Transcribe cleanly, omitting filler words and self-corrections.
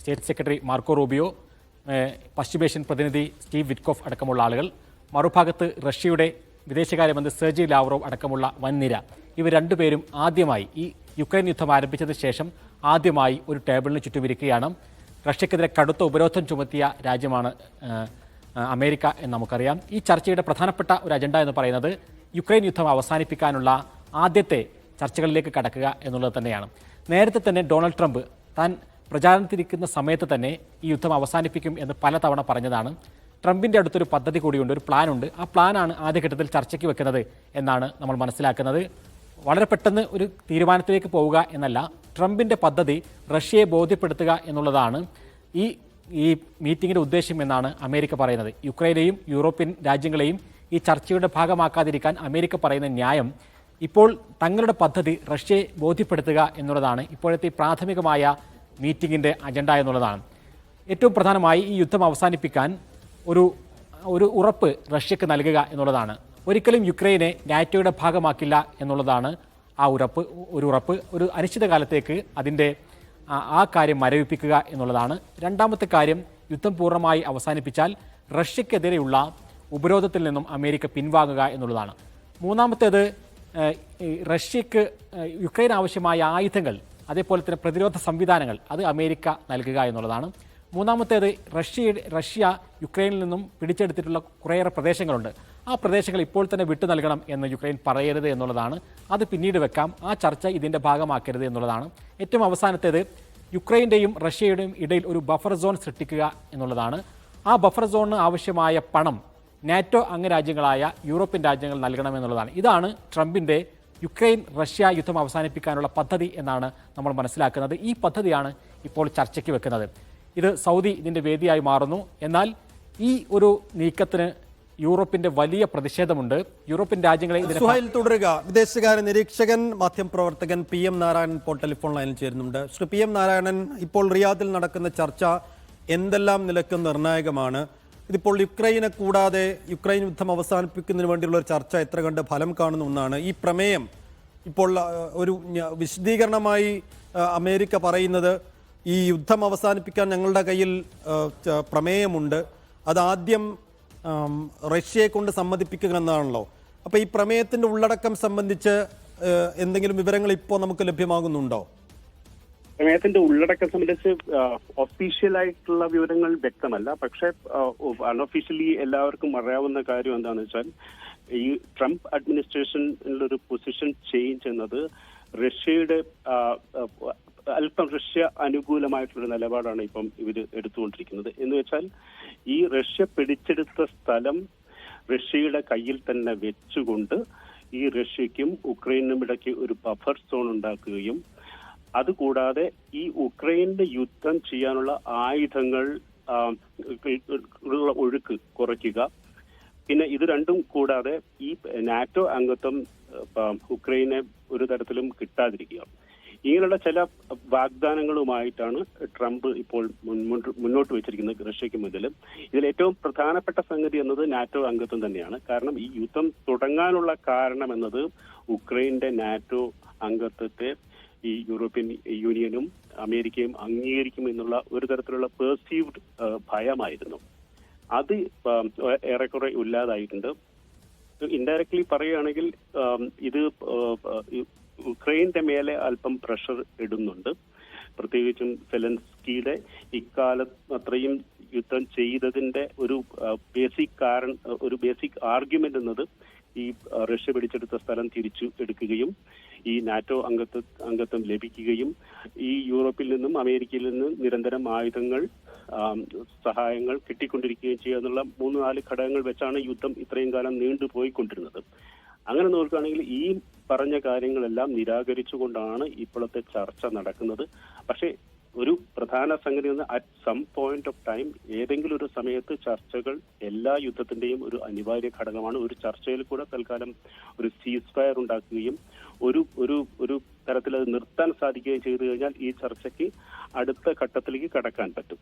State secretary Marco Rubio, പശ്ചിമേഷ്യൻ പ്രതിനിധി Steve Witkoff അടക്കമുള്ള ആളുകൾ, മറുഭാഗത്ത് റഷ്യയുടെ വിദേശകാര്യമന്ത്രി സെർജി ലാവ്റോവ് അടക്കമുള്ള വൻനിര. ഇവർ രണ്ടുപേരും ആദ്യമായി ഈ യുക്രൈൻ യുദ്ധം ആരംഭിച്ചതിന് ശേഷം ആദ്യമായി ഒരു ടേബിളിന് ചുറ്റുമിരിക്കുകയാണ്. റഷ്യക്കെതിരെ കടുത്ത ഉപരോധം ചുമത്തിയ രാജ്യമാണ് അമേരിക്ക എന്ന് നമുക്കറിയാം. ഈ ചർച്ചയുടെ പ്രധാനപ്പെട്ട ഒരു അജണ്ട എന്ന് പറയുന്നത് യുക്രൈൻ യുദ്ധം അവസാനിപ്പിക്കാനുള്ള ആദ്യത്തെ ചർച്ചകളിലേക്ക് കടക്കുക എന്നുള്ളത് തന്നെയാണ്. നേരത്തെ തന്നെ ഡൊണാൾഡ് ട്രംപ് താൻ പ്രചാരണത്തിരിക്കുന്ന സമയത്ത് തന്നെ ഈ യുദ്ധം അവസാനിപ്പിക്കും എന്ന് പലതവണ പറഞ്ഞതാണ്. ട്രംപിൻ്റെ അടുത്തൊരു പദ്ധതി കൂടിയുണ്ട്, ഒരു പ്ലാനുണ്ട്. ആ പ്ലാനാണ് ആദ്യഘട്ടത്തിൽ ചർച്ചയ്ക്ക് വെക്കുന്നത് എന്നാണ് നമ്മൾ മനസ്സിലാക്കുന്നത്. വളരെ പെട്ടെന്ന് ഒരു തീരുമാനത്തിലേക്ക് പോവുക എന്നല്ല, ട്രംപിൻ്റെ പദ്ധതി റഷ്യയെ ബോധ്യപ്പെടുത്തുക എന്നുള്ളതാണ് ഈ മീറ്റിങ്ങിൻ്റെ ഉദ്ദേശം എന്നാണ് അമേരിക്ക പറയുന്നത്. യുക്രൈനെയും യൂറോപ്യൻ രാജ്യങ്ങളെയും ഈ ചർച്ചയുടെ ഭാഗമാക്കാതിരിക്കാൻ അമേരിക്ക പറയുന്ന ന്യായം ഇപ്പോൾ തങ്ങളുടെ പദ്ധതി റഷ്യയെ ബോധ്യപ്പെടുത്തുക എന്നുള്ളതാണ് ഇപ്പോഴത്തെ പ്രാഥമികമായ മീറ്റിങ്ങിൻ്റെ അജണ്ട എന്നുള്ളതാണ്. ഏറ്റവും പ്രധാനമായി ഈ യുദ്ധം അവസാനിപ്പിക്കാൻ ഒരു ഉറപ്പ് റഷ്യക്ക് നൽകുക എന്നുള്ളതാണ്. ഒരിക്കലും യുക്രൈനെ നാറ്റോയുടെ ഭാഗമാക്കില്ല എന്നുള്ളതാണ് ആ ഉറപ്പ്. ഒരു അനിശ്ചിതകാലത്തേക്ക് അതിൻ്റെ ആ കാര്യം മരവിപ്പിക്കുക എന്നുള്ളതാണ്. രണ്ടാമത്തെ കാര്യം, യുദ്ധം പൂർണ്ണമായി അവസാനിപ്പിച്ചാൽ റഷ്യക്കെതിരെയുള്ള ഉപരോധത്തിൽ നിന്നും അമേരിക്ക പിൻവാങ്ങുക എന്നുള്ളതാണ്. മൂന്നാമത്തേത്, റഷ്യക്ക് യുക്രൈൻ ആവശ്യമായ ആയുധങ്ങൾ, അതേപോലെ തന്നെ പ്രതിരോധ സംവിധാനങ്ങൾ അത് അമേരിക്ക നൽകുക എന്നുള്ളതാണ്. മൂന്നാമത്തേത്, റഷ്യ യുക്രൈനിൽ നിന്നും പിടിച്ചെടുത്തിട്ടുള്ള കുറേയേറെ പ്രദേശങ്ങളുണ്ട്. ആ പ്രദേശങ്ങൾ ഇപ്പോൾ തന്നെ വിട്ടു നൽകണം എന്ന് യുക്രൈൻ പറയരുത് എന്നുള്ളതാണ്. അത് പിന്നീട് വെക്കാം, ആ ചർച്ച ഇതിൻ്റെ ഭാഗമാക്കരുത് എന്നുള്ളതാണ്. ഏറ്റവും അവസാനത്തേത്, യുക്രൈൻ്റെയും റഷ്യയുടെയും ഇടയിൽ ഒരു ബഫർ സോൺ സൃഷ്ടിക്കുക എന്നുള്ളതാണ്. ആ ബഫർ സോണിന് ആവശ്യമായ പണം നാറ്റോ അംഗരാജ്യങ്ങളായ യൂറോപ്യൻ രാജ്യങ്ങൾ നൽകണമെന്നുള്ളതാണ്. ഇതാണ് ട്രംപിൻ്റെ യുക്രൈൻ റഷ്യ യുദ്ധം അവസാനിപ്പിക്കാനുള്ള പദ്ധതി എന്നാണ് നമ്മൾ മനസ്സിലാക്കുന്നത്. ഈ പദ്ധതിയാണ് ഇപ്പോൾ ചർച്ചയ്ക്ക് വെക്കുന്നത്. ഇത് സൗദി ഇതിൻ്റെ വേദിയായി മാറുന്നു. എന്നാൽ ഈ ഒരു നീക്കത്തിന് യൂറോപ്പിന്റെ വലിയ പ്രതിഷേധമുണ്ട്. യൂറോപ്യൻ രാജ്യങ്ങളെ തുടരുക. വിദേശകാര്യ നിരീക്ഷകൻ, മാധ്യമപ്രവർത്തകൻ PM നാരായണൻ ഇപ്പോൾ ടെലിഫോൺ ലൈനിൽ ചേരുന്നുണ്ട്. ശ്രീ PM നാരായണൻ, ഇപ്പോൾ റിയാദിൽ നടക്കുന്ന ചർച്ച എന്തെല്ലാം നിലക്ക് നിർണായകമാണ്? ഇതിപ്പോൾ യുക്രൈനെ കൂടാതെ യുക്രൈൻ യുദ്ധം അവസാനിപ്പിക്കുന്നതിന് വേണ്ടിയുള്ള ഒരു ചർച്ച എത്ര കണ്ട് ഫലം കാണുന്ന ഒന്നാണ്. ഈ പ്രമേയം ഇപ്പോൾ ഒരു വിശദീകരണമായി അമേരിക്ക പറയുന്നത്, ഈ യുദ്ധം അവസാനിപ്പിക്കാൻ ഞങ്ങളുടെ കയ്യിൽ പ്രമേയമുണ്ട്, അതാദ്യം റഷ്യയെ കൊണ്ട് സമ്മതിപ്പിക്കുക എന്നാണല്ലോ. അപ്പോൾ ഈ പ്രമേയത്തിൻ്റെ ഉള്ളടക്കം സംബന്ധിച്ച് എന്തെങ്കിലും വിവരങ്ങൾ ഇപ്പോൾ നമുക്ക് ലഭ്യമാകുന്നുണ്ടോ? പ്രമേയത്തിന്റെ ഉള്ളടക്കം സംബന്ധിച്ച് ഒഫീഷ്യലായിട്ടുള്ള വിവരങ്ങൾ വ്യക്തമല്ല. പക്ഷേ അൺഒഫീഷ്യലി എല്ലാവർക്കും അറിയാവുന്ന കാര്യം എന്താണെന്ന് വെച്ചാൽ, ഈ ട്രംപ് അഡ്മിനിസ്ട്രേഷനിലൊരു പൊസിഷൻ ചേഞ്ച് എന്നത് റഷ്യയുടെ അല്പം റഷ്യ അനുകൂലമായിട്ടുള്ള നിലപാടാണ് ഇപ്പം ഇവർ എടുത്തുകൊണ്ടിരിക്കുന്നത്. എന്ന് വെച്ചാൽ, ഈ റഷ്യ പിടിച്ചെടുത്ത സ്ഥലം റഷ്യയുടെ കയ്യിൽ തന്നെ വെച്ചുകൊണ്ട് ഈ റഷ്യക്കും ഉക്രൈനും ഇടയ്ക്ക് ഒരു ബഫർ സോൺ ഉണ്ടാക്കുകയും അതുകൂടാതെ ഈ ഉക്രൈനിന്റെ യുദ്ധം ചെയ്യാനുള്ള ആയുധങ്ങൾ ഉള്ള ഒഴുക്ക് കുറയ്ക്കുക. പിന്നെ ഇത് രണ്ടും കൂടാതെ ഈ നാറ്റോ അംഗത്വം ഉക്രൈനെ ഒരു തരത്തിലും കിട്ടാതിരിക്കുക. ഇങ്ങനെയുള്ള ചില വാഗ്ദാനങ്ങളുമായിട്ടാണ് ട്രംപ് ഇപ്പോൾ മുന്നോട്ട് വെച്ചിരിക്കുന്നത് റഷ്യക്ക് മുന്നിൽ. ഇതിൽ ഏറ്റവും പ്രധാനപ്പെട്ട സംഗതി എന്നത് നാറ്റോ അംഗത്വം തന്നെയാണ്. കാരണം ഈ യുദ്ധം തുടങ്ങാനുള്ള കാരണം എന്നത് ഉക്രൈന്റെ നാറ്റോ അംഗത്വത്തെ ഈ യൂറോപ്യൻ യൂണിയനും അമേരിക്കയും അംഗീകരിക്കുമെന്നുള്ള ഒരു തരത്തിലുള്ള പെർസീവ്ഡ് ഭയമായിരുന്നു. അത് ഏറെക്കുറെ ഇല്ലാതായിട്ടുണ്ട്. ഇൻഡയറക്ട്ലി പറയുകയാണെങ്കിൽ ഇത് ഉക്രൈന്റെ മേലെ അല്പം പ്രഷർ ഇടുന്നുണ്ട്. പ്രത്യേകിച്ചും സെലൻസ്കിയുടെ ഇക്കാലം അത്രയും യുദ്ധം ചെയ്തതിന്റെ ഒരു ബേസിക് ആർഗ്യുമെന്റ് എന്നത് ഈ റഷ്യ പിടിച്ചെടുത്ത സ്ഥലം തിരിച്ചു എടുക്കുകയും ഈ നാറ്റോ അംഗത്വം ലഭിക്കുകയും ഈ യൂറോപ്പിൽ നിന്നും അമേരിക്കയിൽ നിന്നും നിരന്തരം ആയുധങ്ങൾ സഹായങ്ങൾ കിട്ടിക്കൊണ്ടിരിക്കുകയും ചെയ്യുക എന്നുള്ള 3-4 ഘടകങ്ങൾ വെച്ചാണ് യുദ്ധം ഇത്രയും കാലം നീണ്ടുപോയിക്കൊണ്ടിരുന്നത്. അങ്ങനെ നോക്കുകയാണെങ്കിൽ ഈ പറഞ്ഞ കാര്യങ്ങളെല്ലാം നിരാകരിച്ചുകൊണ്ടാണ് ഇപ്പോഴത്തെ ചർച്ച നടക്കുന്നത്. പക്ഷേ ഒരു പ്രധാന സംഗതി എന്ന് at some point of time, ഏതെങ്കിലും ഒരു സമയത്ത് ചർച്ചകൾ എല്ലാ യുദ്ധത്തിന്റെയും ഒരു അനിവാര്യ ഘടകമാണ്. ഒരു ചർച്ചയിൽ കൂടെ തൽക്കാലം ഒരു സീസ് ഫയർ ഉണ്ടാക്കുകയും ഒരു തരത്തിൽ അത് നിർത്താൻ സാധിക്കുകയും ചെയ്തു കഴിഞ്ഞാൽ ഈ ചർച്ചയ്ക്ക് അടുത്ത ഘട്ടത്തിലേക്ക് കടക്കാൻ പറ്റും.